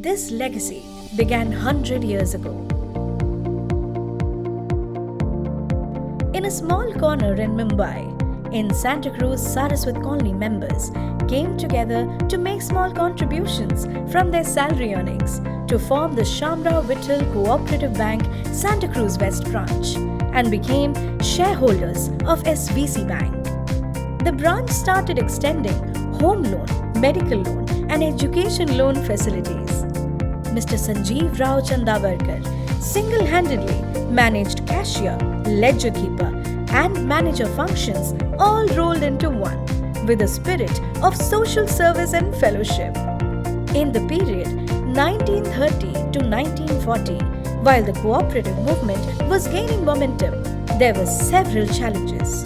This legacy began 100 years ago. In a small corner in Mumbai, in Santacruz Saraswat Colony, members came together to make small contributions from their salary earnings to form the Shamrao Vittal Cooperative Bank Santacruz West Branch and became shareholders of SVC Bank. The branch started extending home loan, medical loan and education loan facilities. Mr. Sanjeev Rao Chandavarkar single-handedly managed cashier, ledger keeper and manager functions all rolled into one with a spirit of social service and fellowship. In the period 1930 to 1940, while the cooperative movement was gaining momentum, there were several challenges.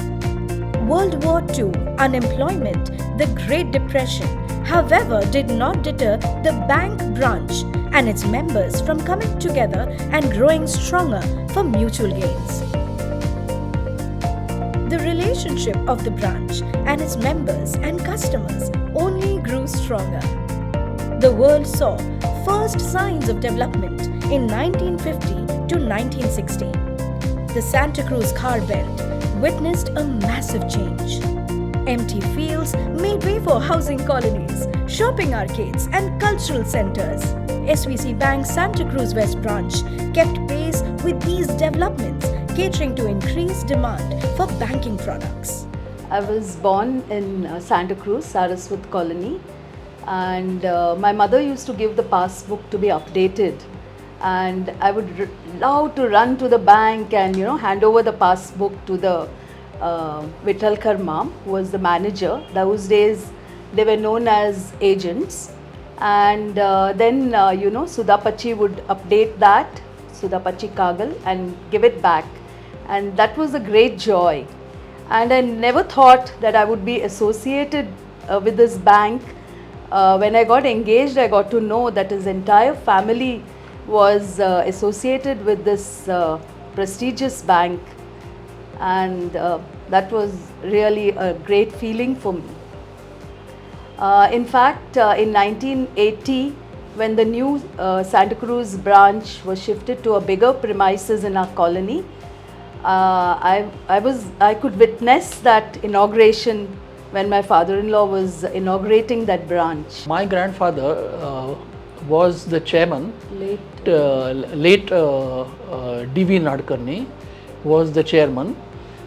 World War II, unemployment, the Great Depression, however, did not deter the bank branch and its members from coming together and growing stronger for mutual gains. The relationship of the branch and its members and customers only grew stronger. The world saw first signs of development in 1950 to 1960. The Santacruz car belt witnessed a massive change. Empty fields made way for housing colonies, shopping arcades and cultural centers. SVC Bank Santacruz West Branch kept pace with these developments, catering to increased demand for banking products. I was born in Santacruz, Saraswat Colony, and my mother used to give the passbook to be updated, and I would love to run to the bank and hand over the passbook to the Vittalkar mom, who was the manager. Those days they were known as agents, and then Sudhapachi would update that, Sudhapachi Kagal, and give it back, and that was a great joy. And I never thought that I would be associated with this bank. When I got engaged, I got to know that his entire family was associated with this prestigious bank, and that was really a great feeling for me. In fact, in 1980, when the new Santacruz branch was shifted to a bigger premises in our colony, I could witness that inauguration when my father-in-law was inaugurating that branch. My grandfather was the chairman, late D.V. Nadkarni was the chairman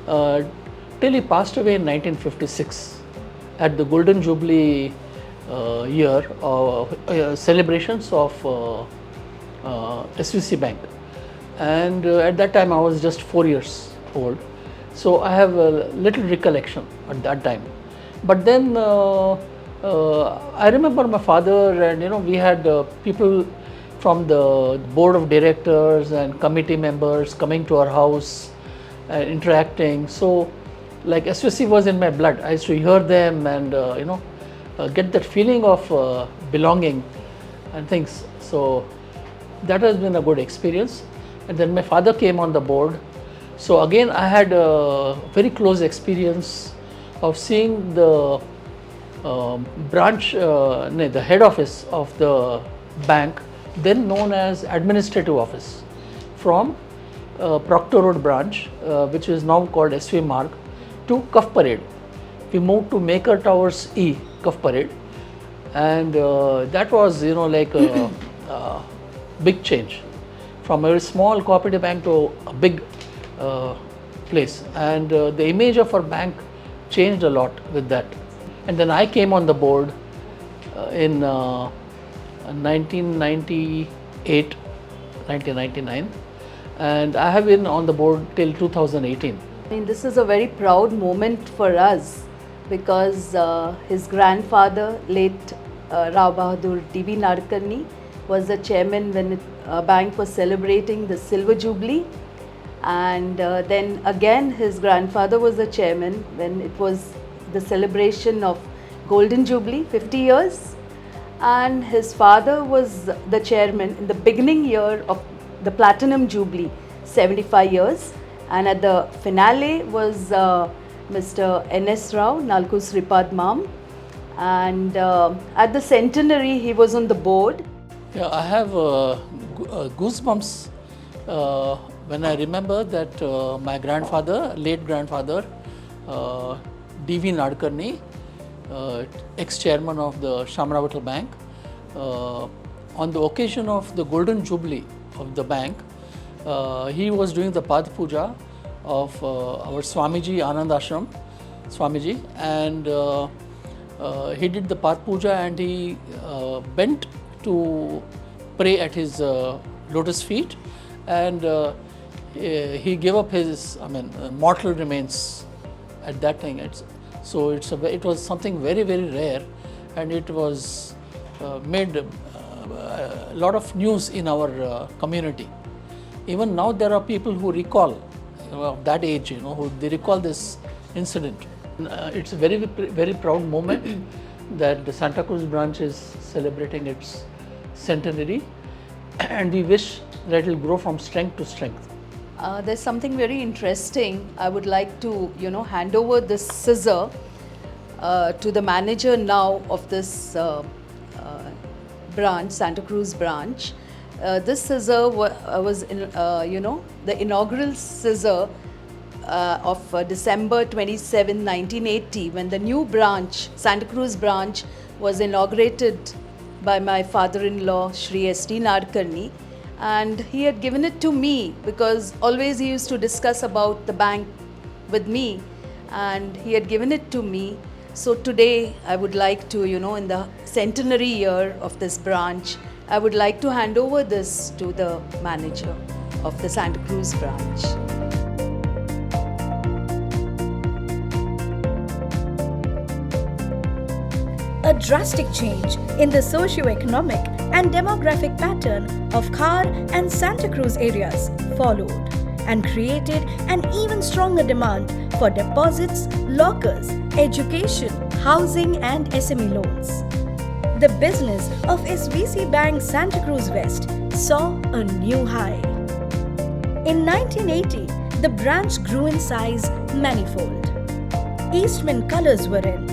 till he passed away in 1956 at the Golden Jubilee year celebrations of SVC Bank. And at that time I was just 4 years old, so I have a little recollection at that time. But then I remember my father, and we had people from the board of directors and committee members coming to our house and interacting. So like SVC was in my blood. I used to hear them and get that feeling of belonging and things. So that has been a good experience. And then my father came on the board. So again I had a very close experience of seeing the branch, the head office of the bank, then known as administrative office, from Proctor Road branch, which is now called SV Marg, to Cuff Parade. We moved to Maker Towers E, Cuff Parade, and that was like a big change from a very small cooperative bank to a big place, and the image of our bank changed a lot with that. And then I came on the board in 1998, 1999, and I have been on the board till 2018. I mean, this is a very proud moment for us because his grandfather, late Rao Bahadur D.V. Nadkarni, was the chairman when the bank was celebrating the Silver Jubilee, and then again his grandfather was the chairman when it was the celebration of Golden Jubilee, 50 years, and his father was the chairman in the beginning year of the Platinum Jubilee, 75 years, and at the finale was Mr. N.S. Rao, Nalku Sripad Mam, and at the centenary he was on the board. Yeah, I have goosebumps when I remember that my grandfather, late grandfather, uh, D.V. Nadkarni, ex-chairman of the Shamravatla Bank, on the occasion of the Golden Jubilee of the bank, he was doing the Pad Puja of our Swamiji Anand Ashram, Swamiji, and he did the Pad Puja and he bent to pray at his lotus feet, and he gave up his, mortal remains at that time. It was something very, very rare, and it was made a lot of news in our community. Even now there are people who recall, of that age, who they recall this incident. It's a very, very proud moment that the Santacruz branch is celebrating its centenary, and we wish that it will grow from strength to strength. There's something very interesting. I would like to, hand over this scissor to the manager now of this branch, Santacruz branch. This scissor was, the inaugural scissor of December 27, 1980, when the new branch, Santacruz branch, was inaugurated by my father-in-law, Shri S.T. Nadkarni. And he had given it to me because always he used to discuss about the bank with me, and he had given it to me. So today I would like to, in the centenary year of this branch, I would like to hand over this to the manager of the Santacruz branch. A drastic change in the socio-economic and demographic pattern of Khar and Santacruz areas followed and created an even stronger demand for deposits, lockers, education, housing and SME loans. The business of SVC Bank Santacruz West saw a new high. In 1980, the branch grew in size manifold. Eastman colors were in.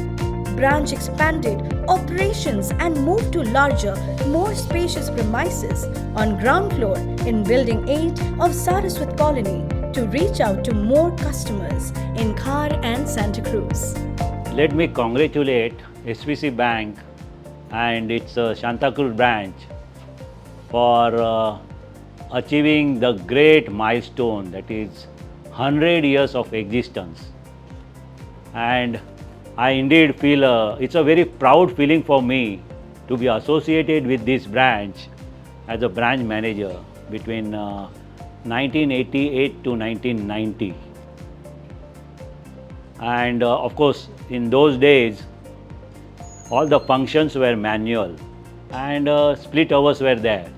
Branch expanded operations and moved to larger, more spacious premises on ground floor in Building 8 of Saraswat Colony to reach out to more customers in Khar and Santacruz. Let me congratulate SVC Bank and its Santacruz branch for achieving the great milestone, that is 100 years of existence. And I indeed feel it's a very proud feeling for me to be associated with this branch as a branch manager between 1988 to 1990. And of course, in those days, all the functions were manual and split hours were there.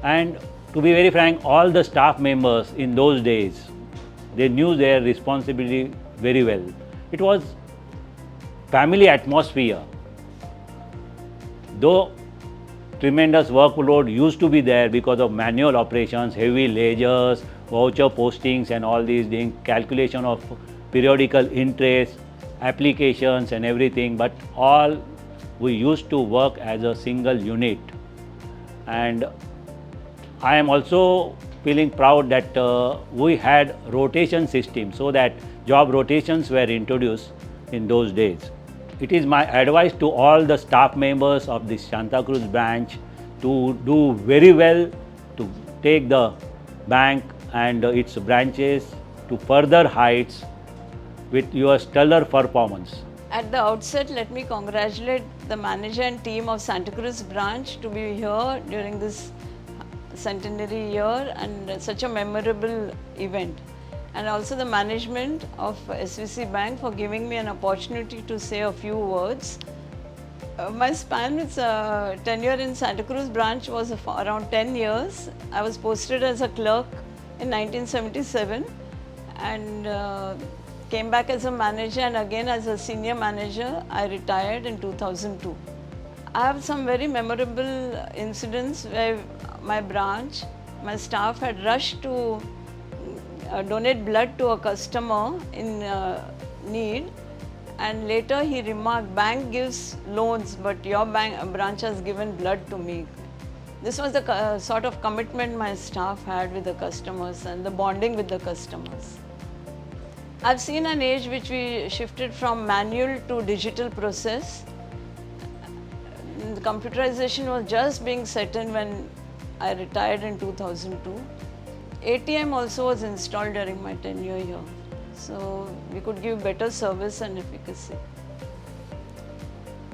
And to be very frank, all the staff members in those days, they knew their responsibility very well. It was family atmosphere. Though tremendous workload used to be there because of manual operations, heavy ledgers, voucher postings and all these things, calculation of periodical interest, applications and everything, but all we used to work as a single unit. And I am also feeling proud that we had rotation system, so that job rotations were introduced in those days. It is my advice to all the staff members of the Santacruz branch to do very well, to take the bank and its branches to further heights with your stellar performance. At the outset, let me congratulate the manager and team of Santacruz branch to be here during this centenary year and such a memorable event. And also the management of SVC Bank for giving me an opportunity to say a few words. My span with tenure in Santacruz branch was around 10 years. I was posted as a clerk in 1977 and came back as a manager, and again as a senior manager I retired in 2002. I have some very memorable incidents where my branch, my staff had rushed to donate blood to a customer in need, and later he remarked, bank gives loans but your branch has given blood to me. This was the sort of commitment my staff had with the customers and the bonding with the customers. I've seen an age which we shifted from manual to digital process. The computerization was just being set in when I retired in 2002. ATM also was installed during my tenure here, so we could give better service and efficacy.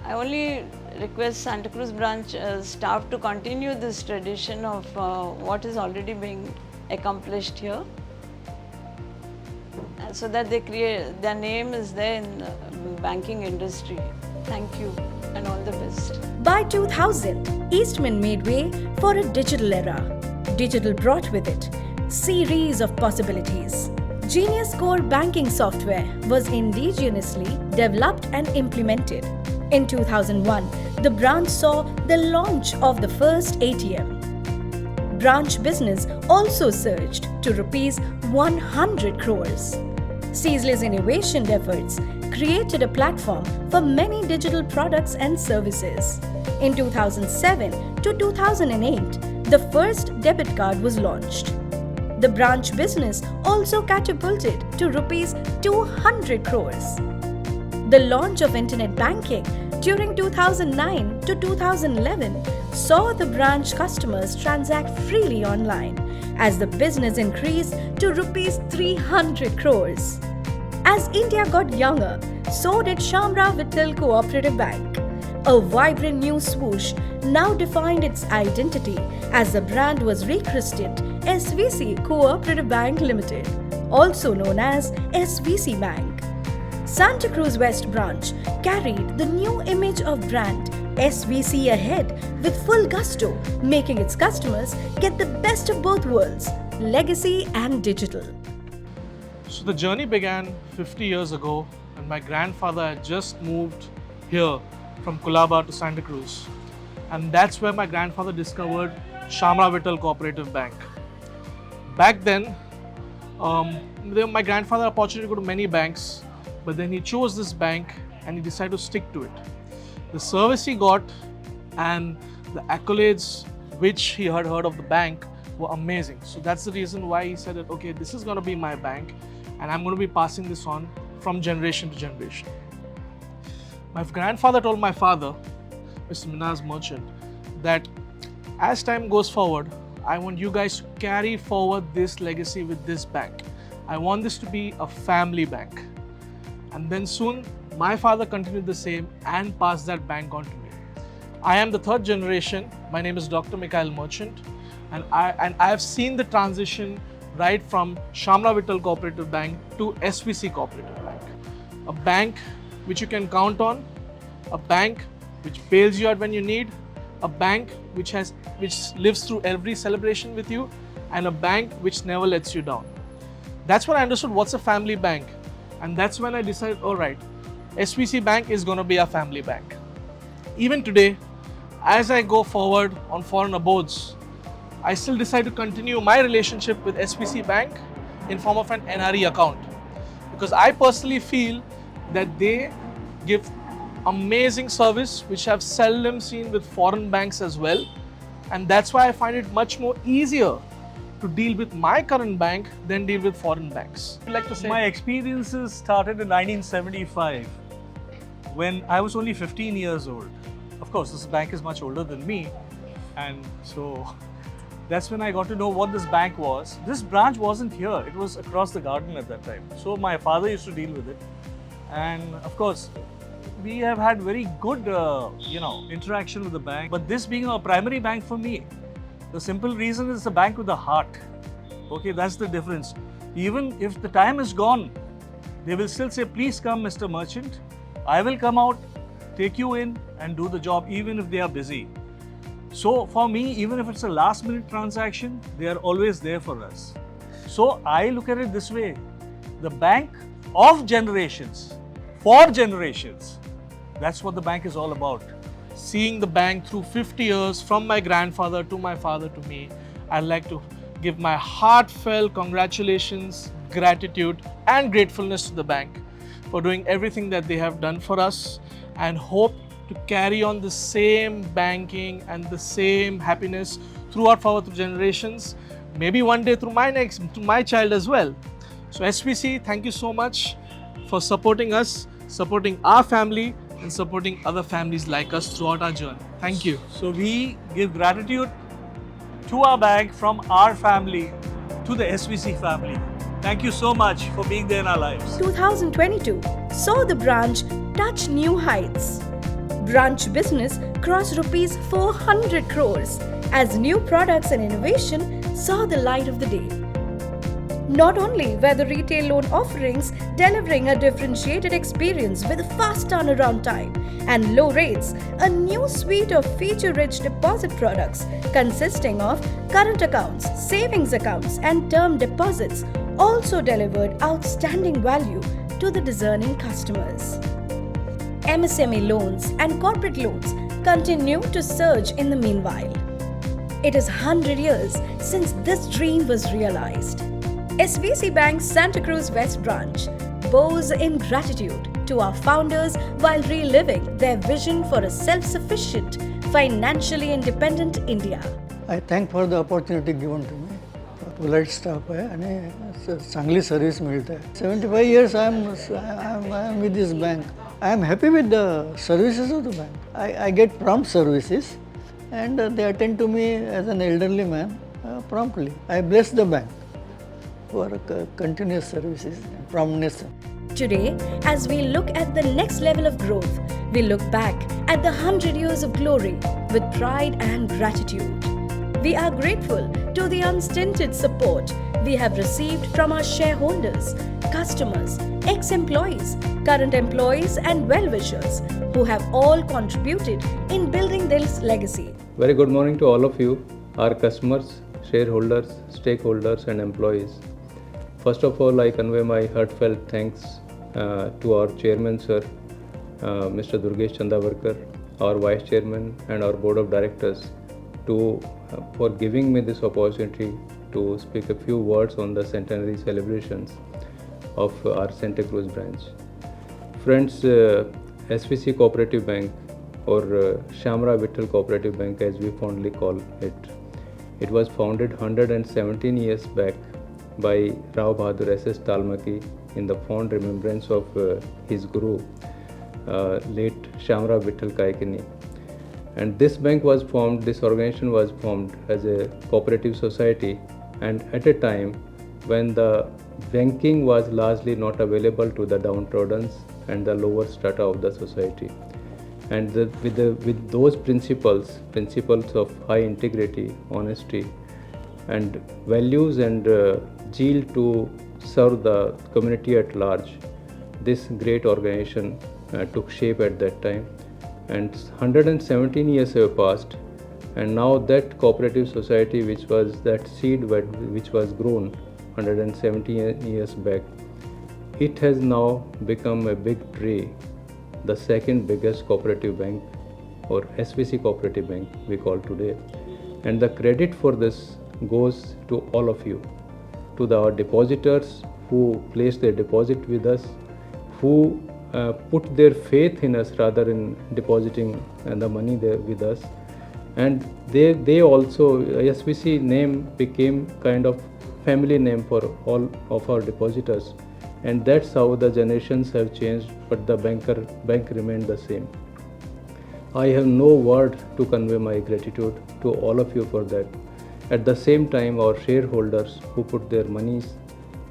I only request Santacruz branch staff to continue this tradition of what is already being accomplished here, so that their name is there in the banking industry. Thank you and all the best. By 2000, Eastman made way for a digital era. Digital brought with it series of possibilities. Genius Core banking software was indigenously developed and implemented. In 2001, the branch saw the launch of the first ATM. Branch business also surged to rupees 100 crores. Ceaseless innovation efforts created a platform for many digital products and services. In 2007 to 2008, the first debit card was launched. The branch business also catapulted to rupees 200 crores. The launch of internet banking during 2009 to 2011 saw the branch customers transact freely online as the business increased to rupees 300 crores. As India got younger, so did Shamrao Vittal Cooperative Bank. A vibrant new swoosh now defined its identity as the brand was rechristened SVC Cooperative Bank Limited, also known as SVC Bank. Santacruz West Branch carried the new image of brand SVC ahead with full gusto, making its customers get the best of both worlds, legacy and digital. So the journey began 50 years ago when my grandfather had just moved here from Colaba to Santacruz. And that's where my grandfather discovered Shamrao Vittal Cooperative Bank. Back then, my grandfather had opportunity to go to many banks, but then he chose this bank and he decided to stick to it. The service he got and the accolades which he had heard of the bank were amazing. So that's the reason why he said that, okay, this is going to be my bank and I'm going to be passing this on from generation to generation. My grandfather told my father, Mr. Minaz Merchant, that as time goes forward, I want you guys to carry forward this legacy with this bank. I want this to be a family bank. And then soon, my father continued the same and passed that bank on to me. I am the third generation. My name is Dr. Mikhail Merchant, and I have seen the transition right from Shamrao Vittal Cooperative Bank to SVC Cooperative Bank. A bank which you can count on, a bank which bails you out when you need, a bank which lives through every celebration with you, and a bank which never lets you down. That's when I understood what's a family bank, and that's when I decided, all right, SVC Bank is going to be a family bank. Even today, as I go forward on foreign abodes, I still decide to continue my relationship with SVC Bank in form of an NRE account, because I personally feel that they give amazing service which I've seldom seen with foreign banks as well, and that's why I find it much more easier to deal with my current bank than deal with foreign banks. I'd like to say my experiences started in 1975 when I was only 15 years old. Of course, this bank is much older than me, and so that's when I got to know what this bank was. This branch wasn't here, it was across the garden at that time. So my father used to deal with it, and of course, we have had very good interaction with the bank. But this being a primary bank for me, the simple reason is a bank with a heart. Okay, that's the difference. Even if the time is gone, they will still say, please come, Mr. Merchant. I will come out, take you in and do the job even if they are busy. So for me, even if it's a last minute transaction, they are always there for us. So I look at it this way, the bank of generations, for generations, that's what the bank is all about. seeing the bank through 50 years from my grandfather to my father to me, I'd like to give my heartfelt congratulations, gratitude and gratefulness to the bank for doing everything that they have done for us, and hope to carry on the same banking and the same happiness throughout our generations, maybe one day through my child as well. So SVC, thank you so much for supporting us, supporting our family and supporting other families like us throughout our journey. Thank you. So we give gratitude to our bank from our family to the SVC family. Thank you so much for being there in our lives. 2022 saw the branch touch new heights. Branch business crossed rupees 400 crores as new products and innovation saw the light of the day. Not only were the retail loan offerings delivering a differentiated experience with fast turnaround time and low rates, a new suite of feature-rich deposit products consisting of current accounts, savings accounts and term deposits also delivered outstanding value to the discerning customers. MSME loans and corporate loans continue to surge in the meanwhile. It is 100 years since this dream was realized. SVC Bank's Santacruz West Branch bows in gratitude to our founders while reliving their vision for a self-sufficient, financially independent India. I thank for the opportunity given to me. Polite staff आहे आणि चांगली service मिळते. 75 years I am with this bank. I am happy with the services of the bank. I get prompt services and they attend to me as an elderly man promptly. I bless the bank for continuous services and promptness. Today, as we look at the next level of growth, we look back at the 100 years of glory with pride and gratitude. We are grateful to the unstinted support we have received from our shareholders, customers, ex-employees, current employees and well-wishers who have all contributed in building this legacy. Very good morning to all of you, our customers, shareholders, stakeholders and employees. First of all, I convey my heartfelt thanks to our chairman, sir, Mr. Durgesh Chandavarkar, our vice chairman and our board of directors for giving me this opportunity to speak a few words on the centenary celebrations of our Santacruz branch. Friends, SVC Cooperative Bank or Shamra Vittal Cooperative Bank as we fondly call it, it was founded 117 years back by Rao Bahadur S.S. Talmaki in the fond remembrance of his guru, late Shamra Vittal Kaikini. And this organization was formed as a cooperative society, and at a time when the banking was largely not available to the downtrodden and the lower strata of the society. And with those principles of high integrity, honesty, and values and zeal to serve the community at large, this great organization took shape at that time. And 117 years have passed, and now that cooperative society, which was that seed which was grown 117 years back, it has now become a big tree, the second biggest cooperative bank, or SVC Cooperative Bank we call today. And the credit for this goes to all of you, to our depositors who placed their deposit with us, who put their faith in us rather in depositing the money there with us. And they also, SVC name became kind of family name for all of our depositors, and that's how the generations have changed, but the bank remained the same. I have no word to convey my gratitude to all of you for that. At the same time, our shareholders who put their monies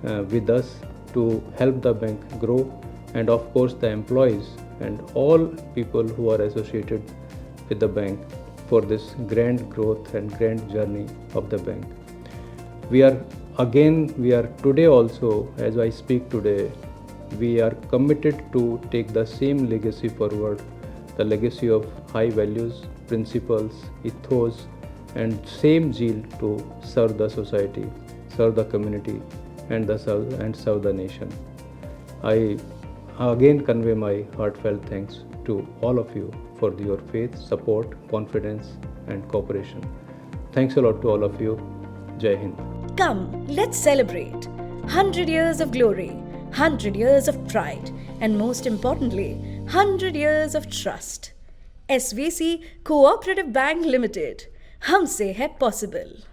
with us to help the bank grow, and of course the employees and all people who are associated with the bank for this grand growth and grand journey of the bank. We are today also, as I speak today, we are committed to take the same legacy forward, the legacy of high values, principles, ethos, and same zeal to serve the society, serve the community, and serve the nation. I again convey my heartfelt thanks to all of you for your faith, support, confidence, and cooperation. Thanks a lot to all of you. Jai Hind. Come, let's celebrate 100 years of glory, 100 years of pride, and most importantly, 100 years of trust. SVC Cooperative Bank Limited. हमसे है possible.